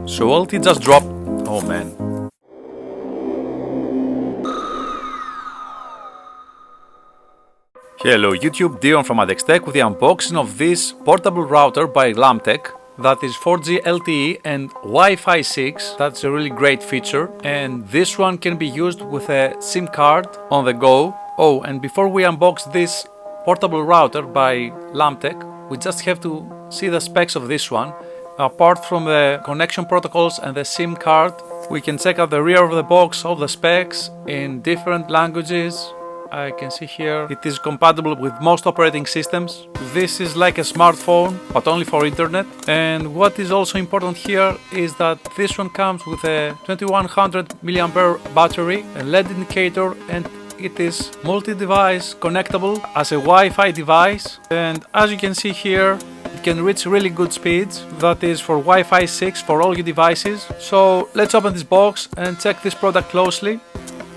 So LTE just dropped. Oh man. Hello YouTube, Dion from M.A.D with the unboxing of this portable router by Lamtech that is 4G LTE and Wi-Fi 6. That's a really great feature, and this one can be used with a SIM card on the go. Oh, and before we unbox this portable router by Lamtech, we just have to see the specs of this one. Apart from the connection protocols and the SIM card, we can check out the rear of the box of the specs in different languages. I can see here it is compatible with most operating systems. This is like a smartphone, but only for internet. And what is also important here is that this one comes with a 2100 mAh battery, a LED indicator, and it is multi-device connectable as a Wi-Fi device. And as you can see here, it can reach really good speeds. That is for Wi-Fi 6 for all your devices. So let's open this box and check this product closely.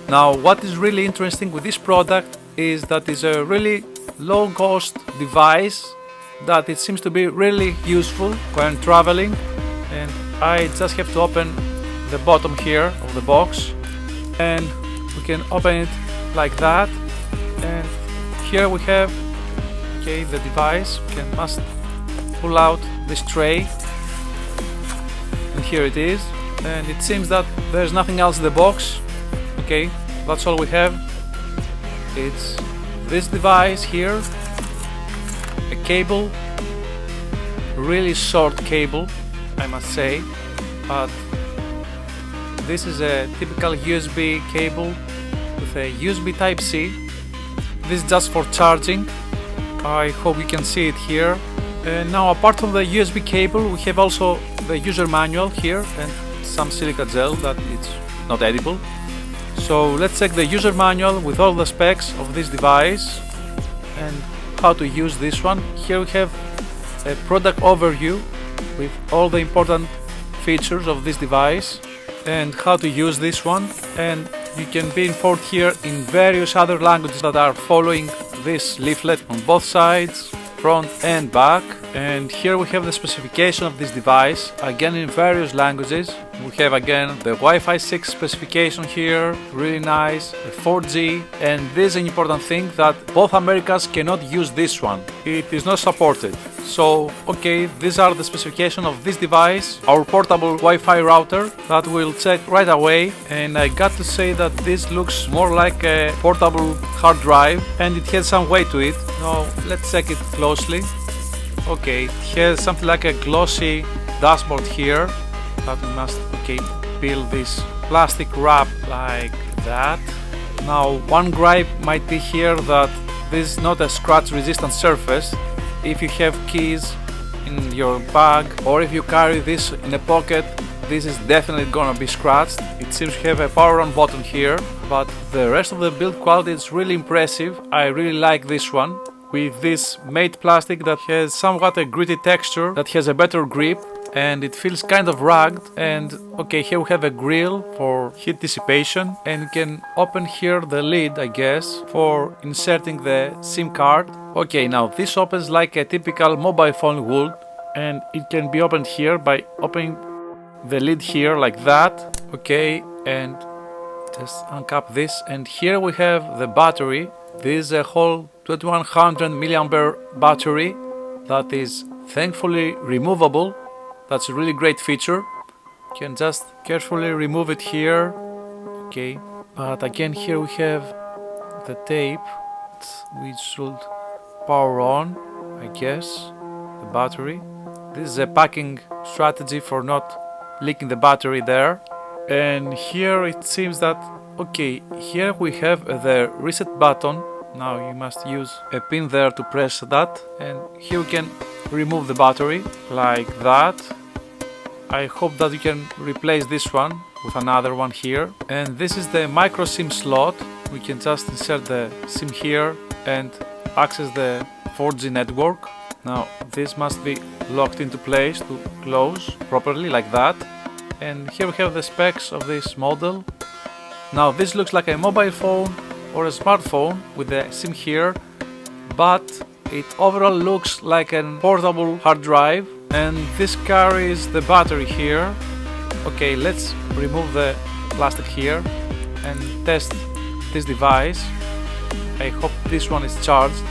Now, what is really interesting with this product is that it's a really low-cost device that it seems to be really useful when traveling. And I just have to open the bottom here of the box, and we can open it like that. And here we have, okay, the device. We must pull out this tray, and here it is. And it seems that there's nothing else in the box. Okay, that's all we have. It's this device here, a cable, really short cable, I must say, but this is a typical USB cable with a USB Type-C. This is just for charging. I hope you can see it here. And now, apart from the USB cable, we have also the user manual here and some silica gel that it's not edible. So let's check the user manual with all the specs of this device and how to use this one. Here we have a product overview with all the important features of this device and how to use this one. And you can be informed here in various other languages that are following this leaflet on both sides, front and back. And here we have the specification of this device, again in various languages. We have again the Wi-Fi 6 specification here, really nice, the 4G, and this is an important thing that both Americas cannot use this one. It is not supported. So, okay, these are the specifications of this device, our portable Wi-Fi router that we'll check right away. And I got to say that this looks more like a portable hard drive, and it has some weight to it. Now, let's check it closely. Okay, it has something like a glossy dashboard here that we must, okay, peel this plastic wrap like that. Now, one gripe might be here that this is not a scratch resistant surface. If you have keys in your bag or if you carry this in a pocket, this is definitely gonna be scratched. It seems to have a power on button here, but the rest of the build quality is really impressive. I really like this one, with this M.A.D plastic that has somewhat a gritty texture, that has a better grip, and it feels kind of rugged. And okay, here we have a grill for heat dissipation, and you can open here the lid, I guess, for inserting the SIM card. Okay, now this opens like a typical mobile phone would, and it can be opened here by opening the lid here like that. Okay, and just uncap this, and here we have the battery. This is a whole 2100 mAh battery that is thankfully removable. That's a really great feature. You can just carefully remove it here. Okay, but again here we have the tape which should power on, I guess, the battery. This is a packing strategy for not leaking the battery there. And here it seems that, okay, here we have the reset button. Now you must use a pin there to press that, and here we can remove the battery like that. I hope that you can replace this one with another one here. And this is the micro SIM slot. We can just insert the SIM here and access the 4G network. Now this must be locked into place to close properly like that. And here we have the specs of this model. Now this looks like a mobile phone or a smartphone with the SIM here, but it overall looks like a portable hard drive. And this carries the battery here Okay, let's remove the plastic here and test this device. I hope this one is charged.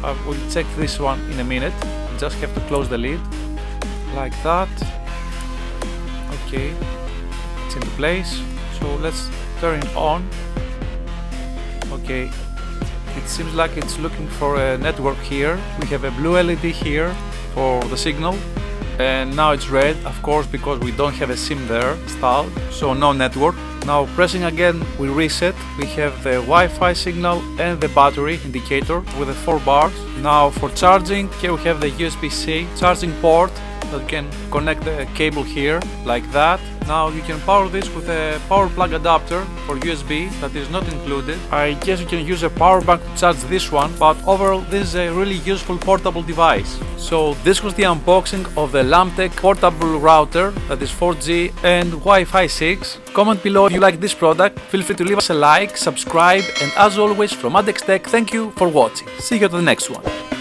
I will check this one in a minute. Just have to close the lid like that. Okay, it's into place. So let's turn it on. Okay, it seems like it's looking for a network here. We have a blue LED here for the signal, and now it's red, of course, because we don't have a SIM there installed, so no network. Now pressing again, we reset. We have the Wi-Fi signal and the battery indicator with the 4 bars. Now for charging, here we have the USB-C charging port that you can connect the cable here like that. Now you can power this with a power plug adapter for USB that is not included. I guess you can use a power bank to charge this one, but overall this is a really useful portable device. So this was the unboxing of the Lamtech portable router that is 4G and Wi-Fi 6. Comment below if you like this product. Feel free to leave us a like, subscribe, and as always from M.A.D Tech, thank you for watching. See you at the next one.